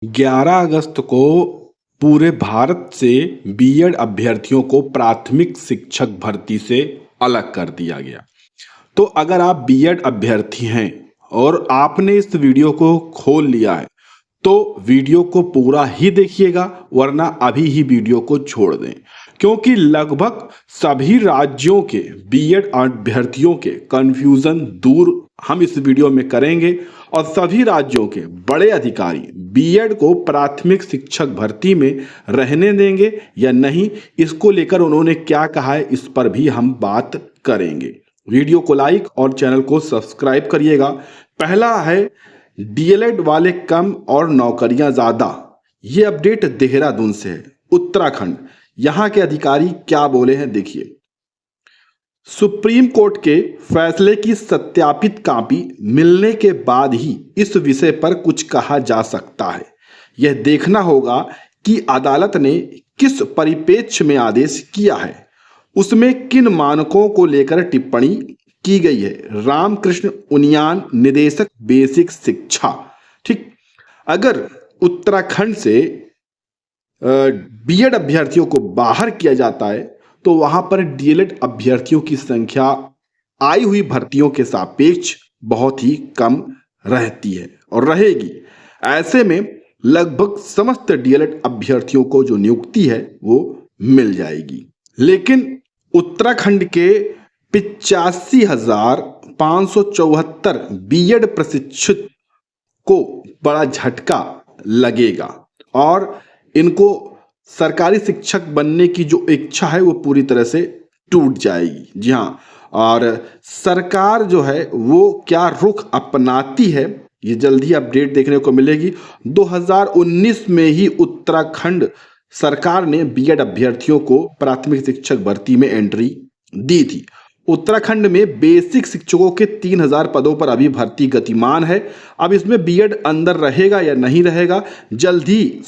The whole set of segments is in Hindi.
11 अगस्त को पूरे भारत से बीएड अभ्यर्थियों को प्राथमिक शिक्षक भर्ती से अलग कर दिया गया। तो अगर आप बीएड अभ्यर्थी हैं और आपने इस वीडियो को खोल लिया है तो वीडियो को पूरा ही देखिएगा, वरना अभी ही वीडियो को छोड़ दें, क्योंकि लगभग सभी राज्यों के बीएड अभ्यर्थियों के कंफ्यूजन दूर हम इस वीडियो में करेंगे और सभी राज्यों के बड़े अधिकारी बीएड को प्राथमिक शिक्षक भर्ती में रहने देंगे या नहीं, इसको लेकर उन्होंने क्या कहा है इस पर भी हम बात करेंगे। वीडियो को लाइक और चैनल को सब्सक्राइब करिएगा। पहला है डीएलएड वाले कम और नौकरियां ज्यादा। ये अपडेट देहरादून से है, उत्तराखंड। यहां के अधिकारी क्या बोले हैं देखिए। सुप्रीम कोर्ट के फैसले की सत्यापित कॉपी मिलने के बाद ही इस विषय पर कुछ कहा जा सकता है। यह देखना होगा कि अदालत ने किस परिप्रेक्ष्य में आदेश किया है, उसमें किन मानकों को लेकर टिप्पणी की गई है। रामकृष्ण उनियान, निदेशक बेसिक शिक्षा। ठीक, अगर उत्तराखंड से बीएड अभ्यर्थियों को बाहर किया जाता है तो वहां पर डीएलएड अभ्यर्थियों की संख्या आई हुई भर्तियों के सापेक्ष बहुत ही कम रहती है और रहेगी। ऐसे में लगभग समस्त डीएलएड अभ्यर्थियों को जो नियुक्ति है वो मिल जाएगी, लेकिन उत्तराखंड के 85,574 बीएड प्रशिक्षित को बड़ा झटका लगेगा और इनको सरकारी शिक्षक बनने की जो इच्छा है वो पूरी तरह से टूट जाएगी। जी हाँ, और सरकार जो है वो क्या रुख अपनाती है ये जल्द ही अपडेट देखने को मिलेगी। 2019 में ही उत्तराखंड सरकार ने बीएड अभ्यर्थियों को प्राथमिक शिक्षक भर्ती में एंट्री दी थी। उत्तराखंड में बेसिक शिक्षकों के 3,000 पदों पर अभी भर्ती गतिमान है। अब इसमें बीएड अंदर रहेगा या नहीं रहेगा, जल्द ही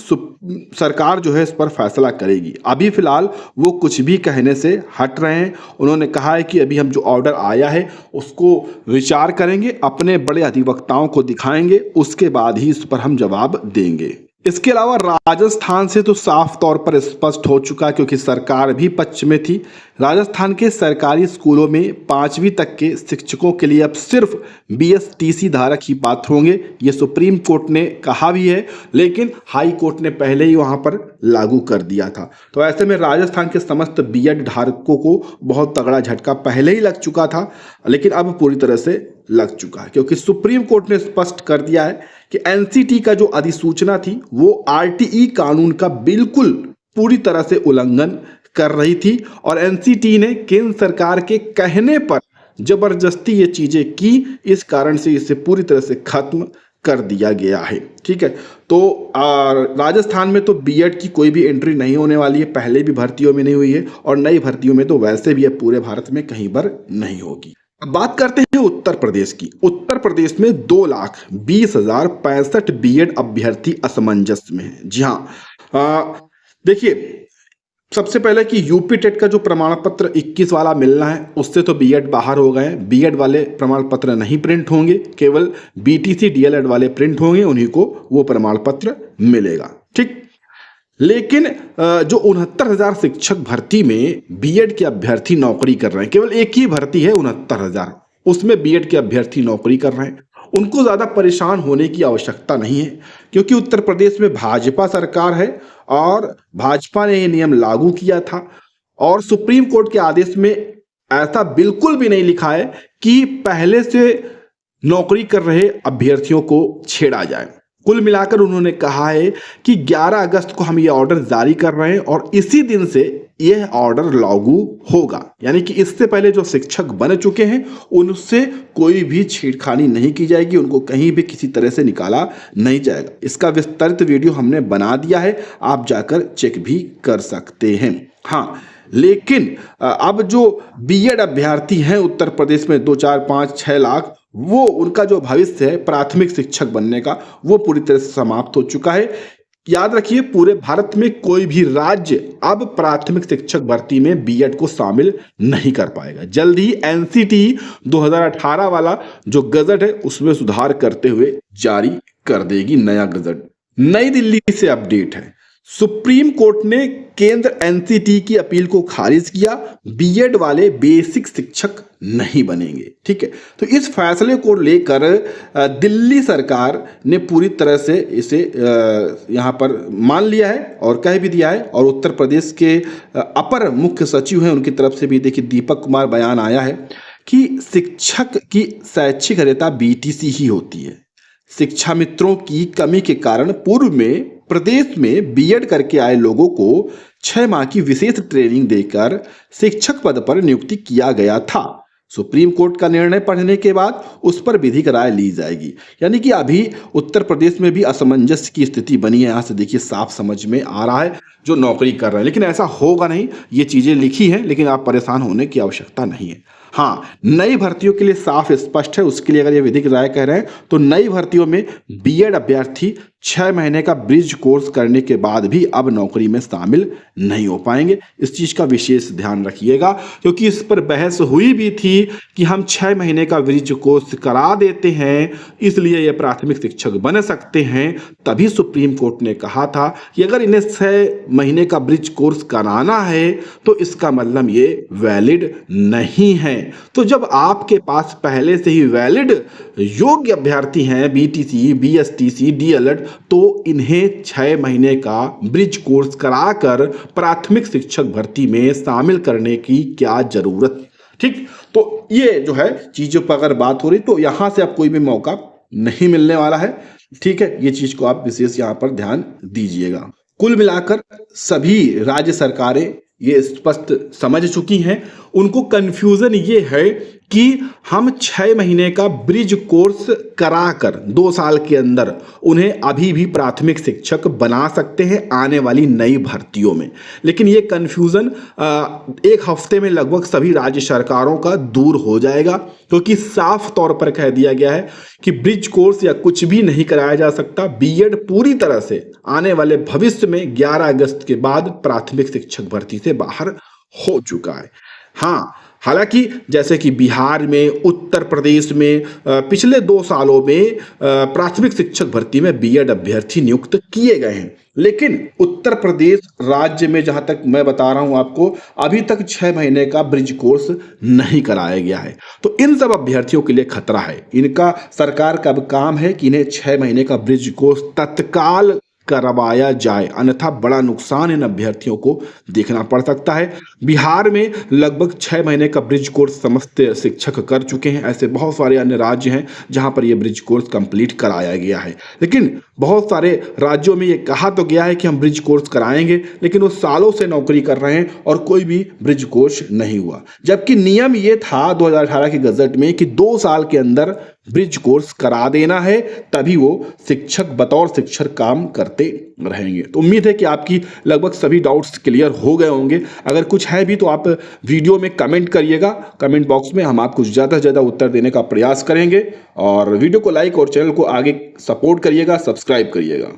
सरकार जो है इस पर फैसला करेगी। अभी फिलहाल वो कुछ भी कहने से हट रहे हैं। उन्होंने कहा है कि अभी हम जो ऑर्डर आया है उसको विचार करेंगे, अपने बड़े अधिवक्ताओं को दिखाएंगे, उसके बाद ही इस पर हम जवाब देंगे। इसके अलावा राजस्थान से तो साफ तौर पर स्पष्ट हो चुका, क्योंकि सरकार भी पक्ष में थी। राजस्थान के सरकारी स्कूलों में 5वीं तक के शिक्षकों के लिए अब सिर्फ बीएसटीसी धारक ही पात्र होंगे। ये सुप्रीम कोर्ट ने कहा भी है, लेकिन हाई कोर्ट ने पहले ही वहां पर लागू कर दिया था। तो ऐसे में राजस्थान के समस्त बीएड धारकों को बहुत तगड़ा झटका पहले ही लग चुका था, लेकिन अब पूरी तरह से लग चुका है, क्योंकि सुप्रीम कोर्ट ने स्पष्ट कर दिया है कि एनसीटी का जो अधिसूचना थी वो आरटीई कानून का बिल्कुल पूरी तरह से उल्लंघन कर रही थी और एनसीटी ने केंद्र सरकार के कहने पर जबरदस्ती ये चीजें की। इस कारण से इसे पूरी तरह से खत्म कर दिया गया है। ठीक है, तो राजस्थान में तो बीएड की कोई भी एंट्री नहीं होने वाली है, पहले भी भर्तियों में नहीं हुई है और नई भर्तियों में तो वैसे भी अब पूरे भारत में कहीं पर नहीं होगी। अब बात करते हैं उत्तर प्रदेश की। उत्तर प्रदेश में 2,20,065 बीएड अभ्यर्थी असमंजस में हैं। जी हाँ, देखिए, सबसे पहले कि यूपी टेट का जो प्रमाण पत्र 21 वाला मिलना है उससे तो बीएड बाहर हो गए हैं। बीएड वाले प्रमाण पत्र नहीं प्रिंट होंगे, केवल बीटीसी डीएलएड वाले प्रिंट होंगे, उन्हीं को वो प्रमाण पत्र मिलेगा। ठीक, लेकिन जो 69,000 शिक्षक भर्ती में बीएड के अभ्यर्थी नौकरी कर रहे हैं, केवल एक ही भर्ती है 69,000, उसमें बीएड के अभ्यर्थी नौकरी कर रहे हैं, उनको ज्यादा परेशान होने की आवश्यकता नहीं है, क्योंकि उत्तर प्रदेश में भाजपा सरकार है और भाजपा ने ये नियम लागू किया था और सुप्रीम कोर्ट के आदेश में ऐसा बिल्कुल भी नहीं लिखा है कि पहले से नौकरी कर रहे अभ्यर्थियों को छेड़ा जाए। कुल मिलाकर उन्होंने कहा है कि 11 अगस्त को हम ये ऑर्डर जारी कर रहे हैं और इसी दिन से यह ऑर्डर लागू होगा, यानी कि इससे पहले जो शिक्षक बन चुके हैं उनसे कोई भी छेड़खानी नहीं की जाएगी, उनको कहीं भी किसी तरह से निकाला नहीं जाएगा। इसका विस्तारित वीडियो हमने बना दिया है, आप जाकर चेक भी कर सकते हैं। हाँ, लेकिन अब जो बीएड अभ्यर्थी हैं उत्तर प्रदेश में 2, 4, 5, 6 लाख, वो उनका जो भविष्य है प्राथमिक शिक्षक बनने का वो पूरी तरह से समाप्त हो चुका है। याद रखिए, पूरे भारत में कोई भी राज्य अब प्राथमिक शिक्षक भर्ती में बीएड को शामिल नहीं कर पाएगा। जल्द ही एनसीटी 2018 वाला जो गजट है उसमें सुधार करते हुए जारी कर देगी नया गजट। नई दिल्ली से अपडेट है। सुप्रीम कोर्ट ने केंद्र एनसीटी की अपील को खारिज किया। बीएड वाले बेसिक शिक्षक नहीं बनेंगे। ठीक है, तो इस फैसले को लेकर दिल्ली सरकार ने पूरी तरह से इसे यहाँ पर मान लिया है और कह भी दिया है। और उत्तर प्रदेश के अपर मुख्य सचिव हैं, उनकी तरफ से भी देखिए दीपक कुमार बयान आया है कि शिक्षक की शैक्षिक अर्हता बीटीसी ही होती है। शिक्षा मित्रों की कमी के कारण पूर्व में प्रदेश में बीएड करके आए लोगों को 6 माह की विशेष ट्रेनिंग देकर शिक्षक पद पर नियुक्ति किया गया था। सुप्रीम कोर्ट का निर्णय पढ़ने के बाद उस पर विधिक राय ली जाएगी। यानी कि अभी उत्तर प्रदेश में भी असमंजस की स्थिति बनी है। यहाँ से देखिए साफ समझ में आ रहा है जो नौकरी कर रहे हैं, लेकिन ऐसा होगा नहीं। ये चीजें लिखी हैं, लेकिन आप परेशान होने की आवश्यकता नहीं है। हाँ, नई भर्तियों के लिए साफ स्पष्ट है। उसके लिए अगर ये विधिक राय कह रहे हैं तो नई भर्तियों में बीएड अभ्यर्थी 6 महीने का ब्रिज कोर्स करने के बाद भी अब नौकरी में शामिल नहीं हो पाएंगे। इस चीज का विशेष ध्यान रखिएगा, क्योंकि इस पर बहस हुई भी थी कि हम 6 महीने का ब्रिज कोर्स करा देते हैं, इसलिए ये प्राथमिक शिक्षक बन सकते हैं। तभी सुप्रीम कोर्ट ने कहा था कि अगर इन्हें 6 महीने का ब्रिज कोर्स कराना है तो इसका मतलब ये वैलिड नहीं है। तो जब आपके पास पहले से ही वैलिड योग्य अभ्यर्थी हैं, बीटीसी, बीएसटीसी, डीएलएड, तो इन्हें 6 महीने का ब्रिज कोर्स कराकर प्राथमिक शिक्षक भर्ती में शामिल करने की क्या जरूरत। ठीक, तो ये जो है चीजों पर अगर बात हो रही तो यहां से अब कोई भी मौका नहीं मिलने वाला है। ठीक है, ये चीज को आप विशेष यहां पर ध्यान दीजिएगा। कुल मिलाकर सभी राज्य सरकारें ये स्पष्ट समझ चुकी हैं। उनको कंफ्यूजन ये है कि हम 6 महीने का ब्रिज कोर्स कराकर 2 साल के अंदर उन्हें अभी भी प्राथमिक शिक्षक बना सकते हैं आने वाली नई भर्तियों में। लेकिन ये कंफ्यूजन 1 हफ्ते में लगभग सभी राज्य सरकारों का दूर हो जाएगा, क्योंकि साफ तौर पर कह दिया गया है कि ब्रिज कोर्स या कुछ भी नहीं कराया जा सकता। बीएड पूरी तरह से आने वाले भविष्य में 11 अगस्त के बाद प्राथमिक शिक्षक भर्ती से बाहर हो चुका है। हाँ, हालांकि जैसे कि बिहार में, उत्तर प्रदेश में पिछले 2 सालों में प्राथमिक शिक्षक भर्ती में बीएड अभ्यर्थी नियुक्त किए गए हैं, लेकिन उत्तर प्रदेश राज्य में जहां तक मैं बता रहा हूं आपको, अभी तक 6 महीने का ब्रिज कोर्स नहीं कराया गया है। तो इन सब अभ्यर्थियों के लिए खतरा है। इनका सरकार का अब काम है कि इन्हें 6 महीने का ब्रिज कोर्स तत्काल करवाया जाए, अन्यथा बड़ा नुकसान इन अभ्यर्थियों को देखना पड़ सकता है। बिहार में लगभग 6 महीने का ब्रिज कोर्स समस्त शिक्षक कर चुके हैं। ऐसे बहुत सारे अन्य राज्य हैं जहां पर यह ब्रिज कोर्स कंप्लीट कराया गया है, लेकिन बहुत सारे राज्यों में यह कहा तो गया है कि हम ब्रिज कोर्स कराएंगे, लेकिन वो सालों से नौकरी कर रहे हैं और कोई भी ब्रिज कोर्स नहीं हुआ। जबकि नियम ये था 2018 के गजट में कि 2 साल के अंदर ब्रिज कोर्स करा देना है, तभी वो शिक्षक बतौर शिक्षक काम करते रहेंगे। तो उम्मीद है कि आपकी लगभग सभी डाउट्स क्लियर हो गए होंगे। अगर कुछ है भी तो आप वीडियो में कमेंट करिएगा, कमेंट बॉक्स में हम आपको ज़्यादा से ज़्यादा उत्तर देने का प्रयास करेंगे। और वीडियो को लाइक और चैनल को आगे सपोर्ट करिएगा, सब्सक्राइब करिएगा।